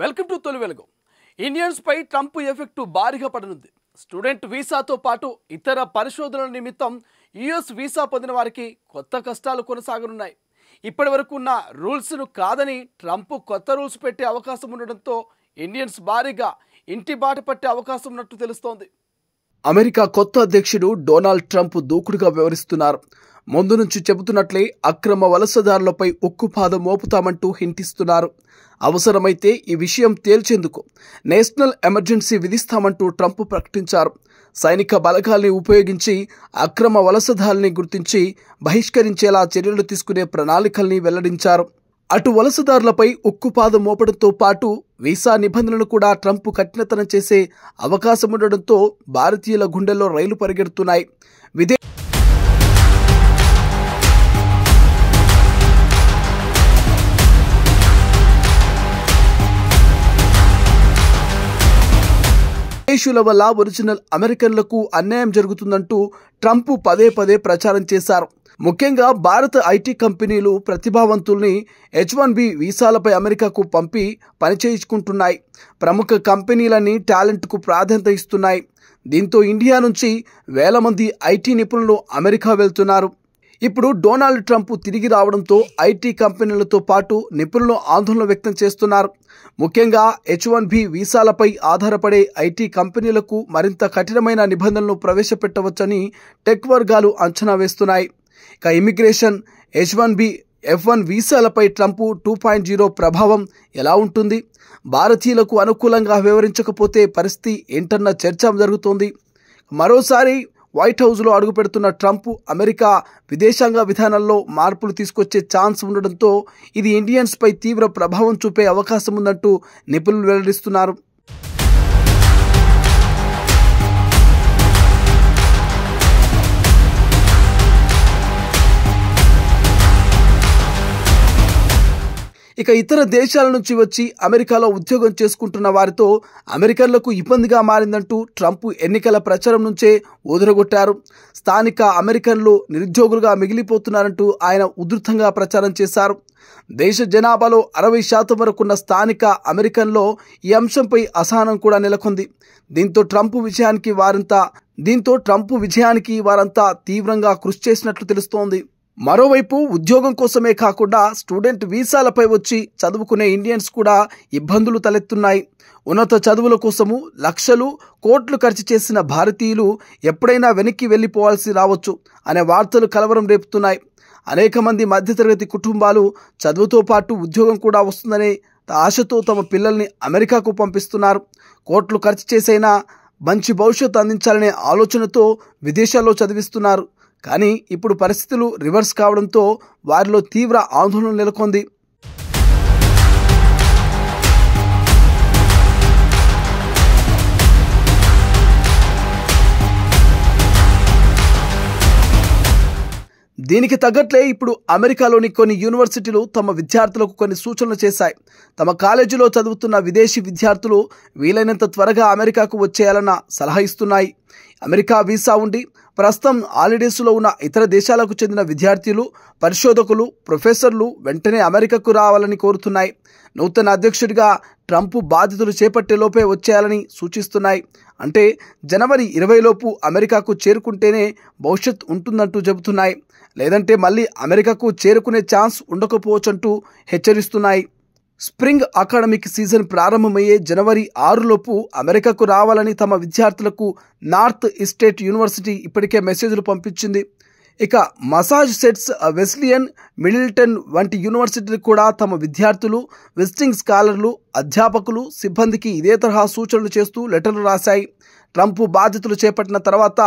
Welcome to తొలి వెలుగు. Indians పై Trump effect భారీగా పడనుంది. స్టూడెంట్ వీసాతో పాటు ఇతర పరిశోధనల నిమిత్తం యుఎస్ వీసా పొందిన వారికి కొత్త కష్టాలు కొనసాగనున్నాయి. ఇప్పటివరకు ఉన్న రూల్స్ను కాదని ట్రంప్ కొత్త రూల్స్ పెట్టే అవకాశం ఉండడంతో ఇండియన్స్ భారీగా ఇంటి బాట పట్టే అవకాశం ఉన్నట్టు తెలుస్తోంది. అమెరికా కొత్త అధ్యక్షుడు డొనాల్డ్ ట్రంప్ దూకుడుగా వ్యవహరిస్తున్నారు. ముందు నుంచి చెబుతున్నట్లే అక్రమ వలసదారులపై ఉక్కుపాదం మోపుతామంటూ హింటిస్తున్నారు. అవసరమైతే ఈ విషయం తేల్చేందుకు నేషనల్ ఎమర్జెన్సీ విధిస్తామంటూ ట్రంప్ ప్రకటించారు. సైనిక బలగాల్ని ఉపయోగించి అక్రమ వలసదారుల్ని గుర్తించి బహిష్కరించేలా చర్యలు తీసుకునే ప్రణాళికల్ని వెల్లడించారు. అటు వలసదారులపై ఉక్కుపాదం మోపడంతో పాటు వీసా నిబంధనలను కూడా ట్రంప్ కఠినతరం చేసే అవకాశం ఉండడంతో భారతీయుల గుండెల్లో రైలు పరిగెడుతున్నాయి. విదేశీయుల వల్ల ఒరిజినల్ అమెరికన్లకు అన్యాయం జరుగుతుందంటూ ట్రంప్ పదే పదే ప్రచారం చేశారు. ముఖ్యంగా భారత ఐటీ కంపెనీలు ప్రతిభావంతుల్ని H-1B వీసాలపై అమెరికాకు పంపి పనిచేయించుకుంటున్నాయి. ప్రముఖ కంపెనీలన్నీ టాలెంట్కు ప్రాధాన్యత ఇస్తున్నాయి. దీంతో ఇండియా నుంచి వేల మంది ఐటీ నిపుణులు అమెరికా వెళ్తున్నారు. ఇప్పుడు డొనాల్డ్ ట్రంప్ తిరిగి రావడంతో ఐటీ కంపెనీలతో పాటు నిపుణులు ఆందోళన వ్యక్తం చేస్తున్నారు. ముఖ్యంగా H-1B వీసాలపై ఆధారపడే ఐటీ కంపెనీలకు మరింత కఠినమైన నిబంధనలు ప్రవేశపెట్టవచ్చని టెక్ వర్గాలు అంచనా వేస్తున్నాయి. ఇక ఇమిగ్రేషన్, H-1B, F-1 వీసాలపై ట్రంప్ 2.0 ప్రభావం ఎలా ఉంటుంది? భారతీయులకు అనుకూలంగా వ్యవహరించకపోతే పరిస్థితి ఏంటన్న చర్చ జరుగుతోంది. మరోసారి వైట్ హౌస్లో అడుగుపెడుతున్న ట్రంప్ అమెరికా విదేశాంగ విధానాల్లో మార్పులు తీసుకొచ్చే ఛాన్స్ ఉండడంతో ఇది ఇండియన్స్పై తీవ్ర ప్రభావం చూపే అవకాశం ఉందంటూ నిపుణులు వెల్లడిస్తున్నారు. ఇక ఇతర దేశాల నుంచి వచ్చి అమెరికాలో ఉద్యోగం చేసుకుంటున్న వారితో అమెరికన్లకు ఇబ్బందిగా మారిందంటూ ట్రంప్ ఎన్నికల ప్రచారం నుంచే ఊదరగొట్టారు. స్థానిక అమెరికన్లు నిరుద్యోగులుగా మిగిలిపోతున్నారంటూ ఆయన ఉధృతంగా ప్రచారం చేశారు. దేశ జనాభాలో 60% వరకున్న స్థానిక అమెరికన్లో ఈ అంశంపై అసహనం కూడా నెలకొంది. దీంతో ట్రంప్ విజయానికి వారంతా తీవ్రంగా కృషి చేసినట్లు తెలుస్తోంది. మరోవైపు ఉద్యోగం కోసమే కాకుండా స్టూడెంట్ వీసాలపై వచ్చి చదువుకునే ఇండియన్స్ కూడా ఇబ్బందులు తలెత్తున్నాయి. ఉన్నత చదువుల కోసము లక్షలు కోట్లు ఖర్చు చేసిన భారతీయులు ఎప్పుడైనా వెనక్కి వెళ్లిపోవాల్సి రావచ్చు అనే వార్తలు కలవరం రేపుతున్నాయి. అనేక మంది మధ్యతరగతి కుటుంబాలు చదువుతో పాటు ఉద్యోగం కూడా వస్తుందనే ఆశతో తమ పిల్లల్ని అమెరికాకు పంపిస్తున్నారు. కోట్లు ఖర్చు చేసైనా మంచి భవిష్యత్తు అందించాలనే ఆలోచనతో విదేశాల్లో చదివిస్తున్నారు. కానీ ఇప్పుడు పరిస్థితులు రివర్స్ కావడంతో వారిలో తీవ్ర ఆందోళన నెలకొంది. దీనికి తగ్గట్లే ఇప్పుడు అమెరికాలోని కొన్ని యూనివర్సిటీలు తమ విద్యార్థులకు కొన్ని సూచనలు చేశాయి. తమ కాలేజీలో చదువుతున్న విదేశీ విద్యార్థులు వీలైనంత త్వరగా అమెరికాకు వచ్చేయాలన్న సలహా ఇస్తున్నాయి. అమెరికా వీసా ఉండి ప్రస్తుతం హాలిడేస్లో ఉన్న ఇతర దేశాలకు చెందిన విద్యార్థులు, పరిశోధకులు, ప్రొఫెసర్లు వెంటనే అమెరికాకు రావాలని కోరుతున్నాయి. నూతన అధ్యక్షుడిగా ట్రంప్ బాధ్యతలు చేపట్టేలోపే వచ్చేయాలని సూచిస్తున్నాయి. అంటే జనవరి 20 లోపు అమెరికాకు చేరుకుంటేనే భవిష్యత్ ఉంటుందంటూ చెబుతున్నాయి. లేదంటే మళ్ళీ అమెరికాకు చేరుకునే ఛాన్స్ ఉండకపోవచ్చంటూ హెచ్చరిస్తున్నాయి. స్ప్రింగ్ అకాడమిక్ సీజన్ ప్రారంభమయ్యే జనవరి 6 లోపు అమెరికాకు రావాలని తమ విద్యార్థులకు నార్త్ ఈస్టేట్ యూనివర్సిటీ ఇప్పటికే మెసేజ్లు పంపించింది. ఇక మసాచుసెట్స్, వెస్లియన్, మిడిల్టన్ వంటి యూనివర్సిటీలు కూడా తమ విద్యార్థులు, విజిటింగ్ స్కాలర్లు, అధ్యాపకులు, సిబ్బందికి ఇదే తరహా సూచనలు చేస్తూ లెటర్లు రాశాయి. ట్రంప్ బాధ్యతలు చేపట్టిన తర్వాత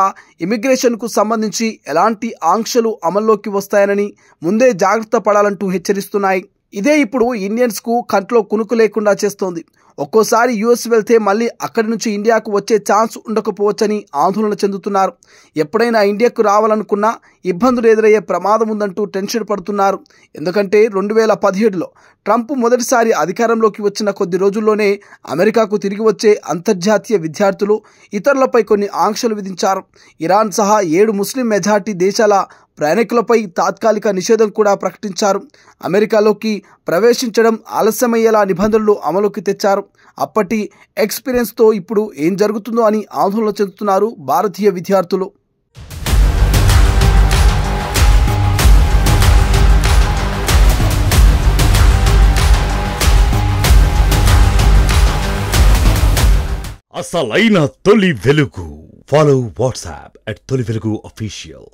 ఇమిగ్రేషన్కు సంబంధించి ఎలాంటి ఆంక్షలు అమల్లోకి వస్తాయనని ముందే జాగ్రత్త పడాలంటూ హెచ్చరిస్తున్నాయి. ఇదే ఇప్పుడు ఇండియన్స్కు కంట్లో కునుకు లేకుండా చేస్తోంది. ఒక్కోసారి యుఎస్ వెళ్తే మళ్ళీ అక్కడి నుంచి ఇండియాకు వచ్చే ఛాన్స్ ఉండకపోవచ్చని ఆందోళన చెందుతున్నారు. ఎప్పుడైనా ఇండియాకు రావాలనుకున్నా ఇబ్బందులు ఎదురయ్యే ప్రమాదం ఉందంటూ టెన్షన్ పడుతున్నారు. ఎందుకంటే 2017లో ట్రంప్ మొదటిసారి అధికారంలోకి వచ్చిన కొద్ది రోజుల్లోనే అమెరికాకు తిరిగి వచ్చే అంతర్జాతీయ విద్యార్థులు, ఇతరులపై కొన్ని ఆంక్షలు విధించారు. ఇరాన్ సహా 7 ముస్లిం మెజార్టీ దేశాల ప్రయాణికులపై తాత్కాలిక నిషేధం కూడా ప్రకటించారు. అమెరికాలోకి ప్రవేశించడం ఆలస్యమయ్యేలా నిబంధనలు అమలుకి తెచ్చారు. అప్పటి ఎక్స్పీరియన్స్తో ఇప్పుడు ఏం జరుగుతుందో అని ఆందోళన చెందుతున్నారు భారతీయ విద్యార్థులు. అసలైన తొలి వెలుగు. ఫాలో వాట్సాప్ @తొలి వెలుగు official.